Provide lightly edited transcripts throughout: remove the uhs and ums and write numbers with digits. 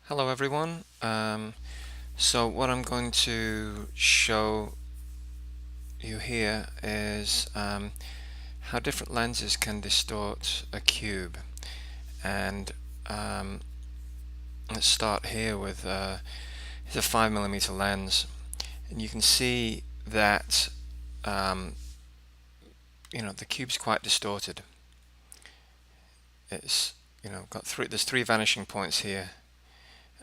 Hello everyone. So what I'm going to show you here is how different lenses can distort a cube. And um, let's start here with it's a 5mm lens, and you can see that um, the cube's quite distorted. It's there's three vanishing points here,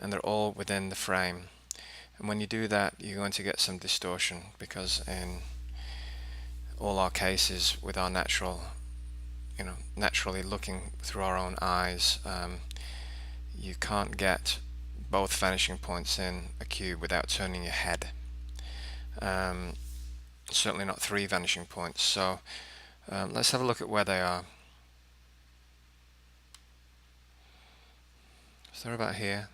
and they're all within the frame. And when you do that, you're going to get some distortion because in all our cases with our naturally looking through our own eyes, you can't get both vanishing points in a cube without turning your head. Certainly not three vanishing points. So let's have a look at where they are. So they're about here.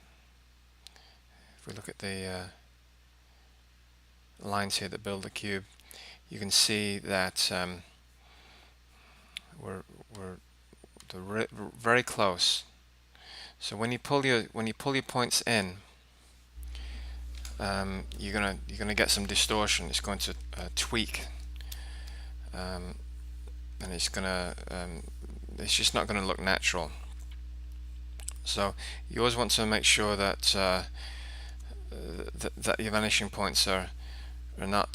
If we look at the lines here that build the cube, you can see that we're very close. So when you pull your points in, you're gonna get some distortion. It's going to tweak, and it's just not going to look natural. So you always want to make sure that that your vanishing points are not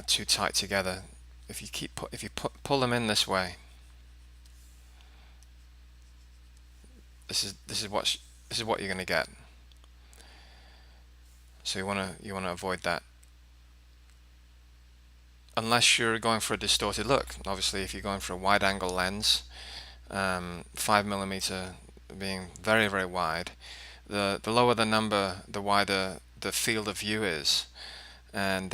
too tight together. If you pull them in this way, this is what you're going to get. So you want to avoid that, unless you're going for a distorted look. Obviously, if you're going for a wide-angle lens, 5mm being very wide, the lower the number, the wider the field of view is, and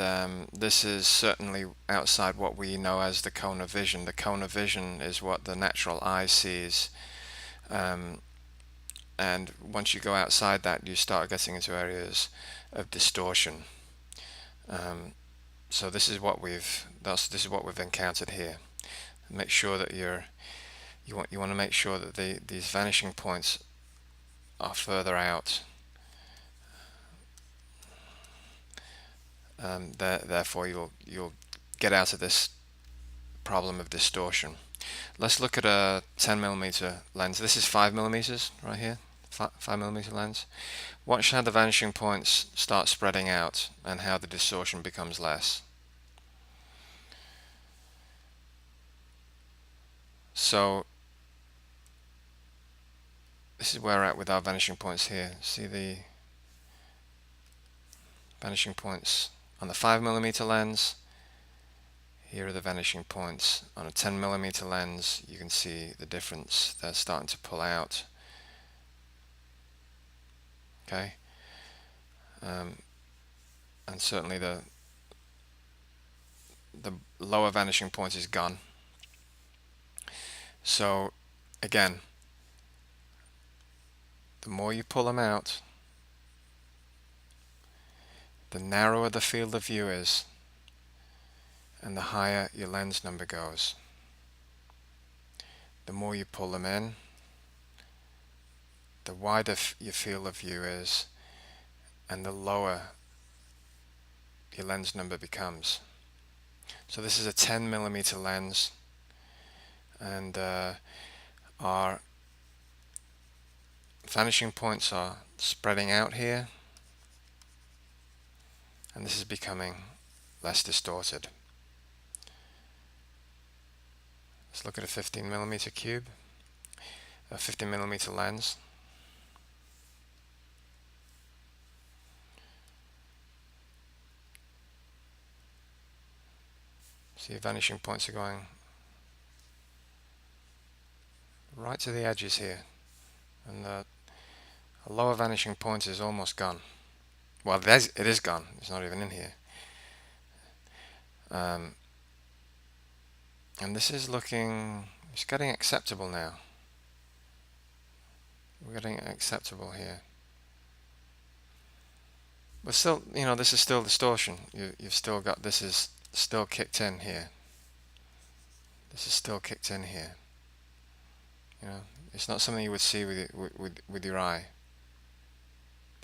this is certainly outside what we know as the cone of vision. The cone of vision is what the natural eye sees, and once you go outside that, you start getting into areas of distortion. So this is what we've encountered here. Make sure that you want to make sure that these vanishing points are further out. Therefore, you'll get out of this problem of distortion. Let's look at a 10mm lens. This is 5mm right here, 5mm lens. Watch how the vanishing points start spreading out and how the distortion becomes less. So this is where we're at with our vanishing points here. See the vanishing points on the 5mm lens. Here are the vanishing points on a 10mm lens. You can see the difference. They're starting to pull out. Okay, and certainly the lower vanishing point is gone. So again, the more you pull them out, the narrower the field of view is, and the higher your lens number goes. The more you pull them in, the wider your field of view is, and the lower your lens number becomes. So this is a 10mm lens, and our vanishing points are spreading out here, and this is becoming less distorted. Let's look at a 15mm cube, a 15mm lens. See, your vanishing points are going right to the edges here, and the lower vanishing point is almost gone. Well, it is gone. It's not even in here. And this is it's getting acceptable now. We're getting acceptable here. But still, this is still distortion. You've still got, this is still kicked in here. This is still kicked in here. It's not something you would see with your eye.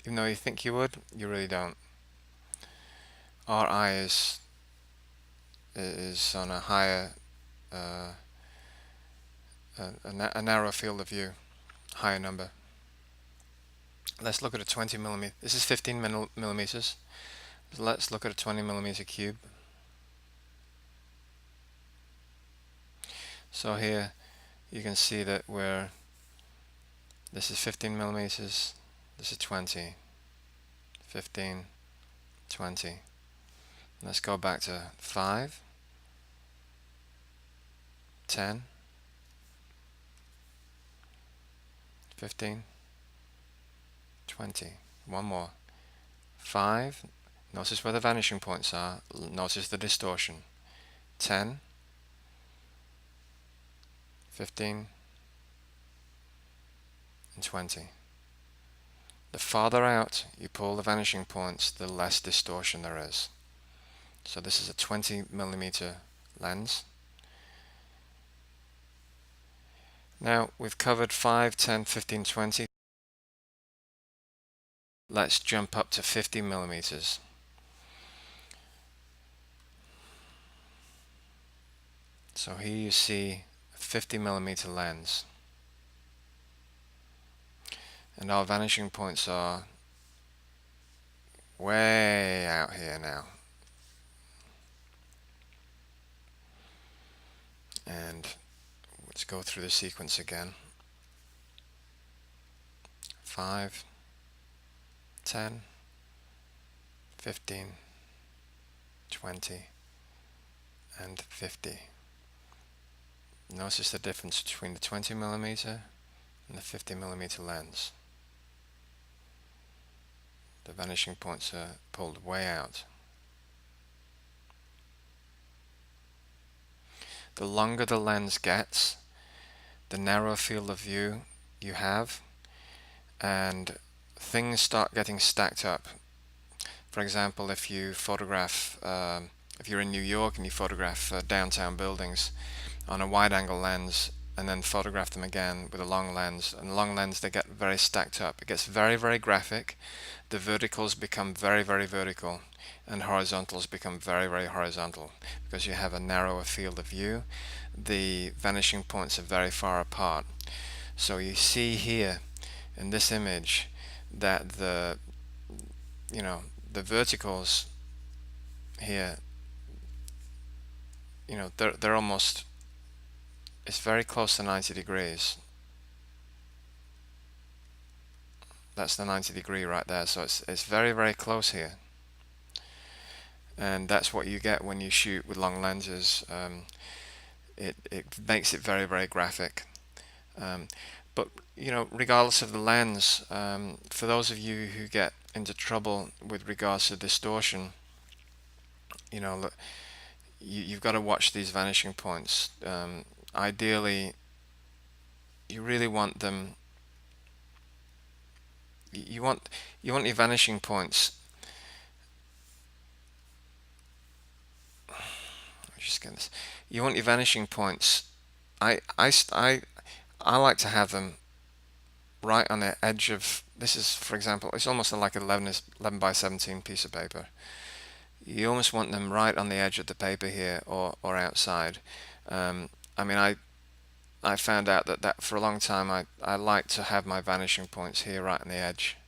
Even though you think you would, you really don't. Our eye is on a higher, uh, a narrow field of view, higher number. Let's look at a 20 millimeter. This is 15 millimeters. Let's look at a 20 millimeter cube. So here you can see that this is 15 millimeters, this is 20, 15, 20. Let's go back to 5, 10, 15, 20. One more. 5. Notice where the vanishing points are. Notice the distortion. 10, 15, and 20. The farther out you pull the vanishing points, the less distortion there is. So this is a 20 millimeter lens. Now we've covered 5, 10, 15, 20. Let's jump up to 50 millimeters. So here you see a 50 millimeter lens. And our vanishing points are way out here now. And let's go through the sequence again. 5, 10, 15, 20, and 50. Notice the difference between the 20 millimeter and the 50 millimeter lens. The vanishing points are pulled way out. The longer the lens gets, the narrower field of view you have, and things start getting stacked up. For example, if you photograph, if you're in New York and you photograph downtown buildings on a wide-angle lens, and then photograph them again with a long lens, and the long lens, they get very stacked up. It gets very, very graphic. The verticals become very, very vertical, and horizontals become very, very horizontal, because you have a narrower field of view. The vanishing points are very far apart. So you see here in this image that the verticals here, they're almost, it's very close to 90 degrees. That's the 90 degree right there. So it's very, very close here. And that's what you get when you shoot with long lenses. It makes it very, very graphic. But regardless of the lens, for those of you who get into trouble with regards to distortion, you've got to watch these vanishing points. Ideally, you really want them. You want your vanishing points. Just get this. You want your vanishing points. I like to have them right on the edge of. This is, for example, it's almost like an 11 by 17 piece of paper. You almost want them right on the edge of the paper here, or outside. I mean, I found out that for a long time I like to have my vanishing points here right on the edge.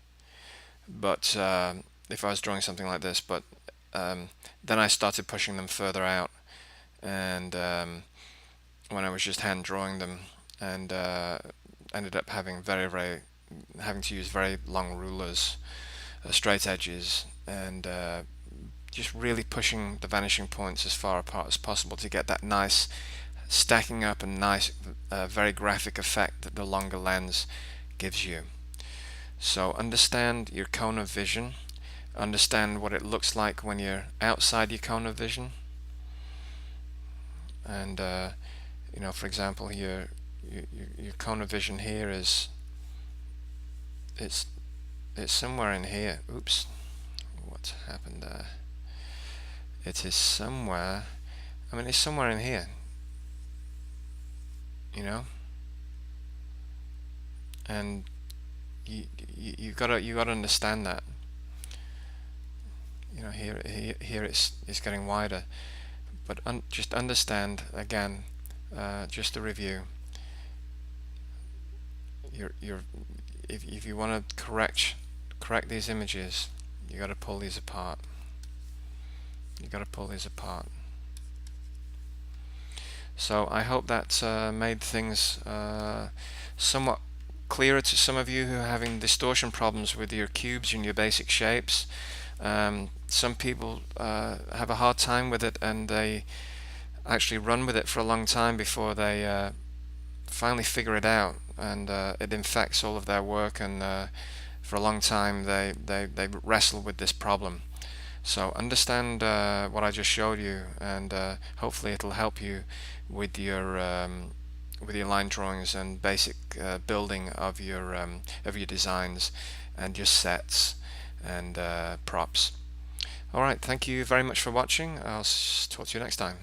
But if I was drawing something like this, but then I started pushing them further out, and when I was just hand drawing them, and ended up having having to use very long rulers, straight edges, and just really pushing the vanishing points as far apart as possible to get that nice stacking up and nice, very graphic effect that the longer lens gives you. So understand your cone of vision, understand what it looks like when you're outside your cone of vision, and for example, your cone of vision here is it's somewhere in here. Oops, what's happened there? It is somewhere. I mean, it's somewhere in here. and you gotta understand that. Here it's getting wider, but just understand again, just a review. You're if you want to correct these images, you got to pull these apart. You got to pull these apart. So I hope that made things somewhat clearer to some of you who are having distortion problems with your cubes and your basic shapes. Some people have a hard time with it, and they actually run with it for a long time before they finally figure it out, and it infects all of their work, and for a long time they wrestle with this problem. So understand what I just showed you, and hopefully it'll help you with your line drawings and basic building of your designs and your sets and props. Alright, thank you very much for watching. I'll talk to you next time.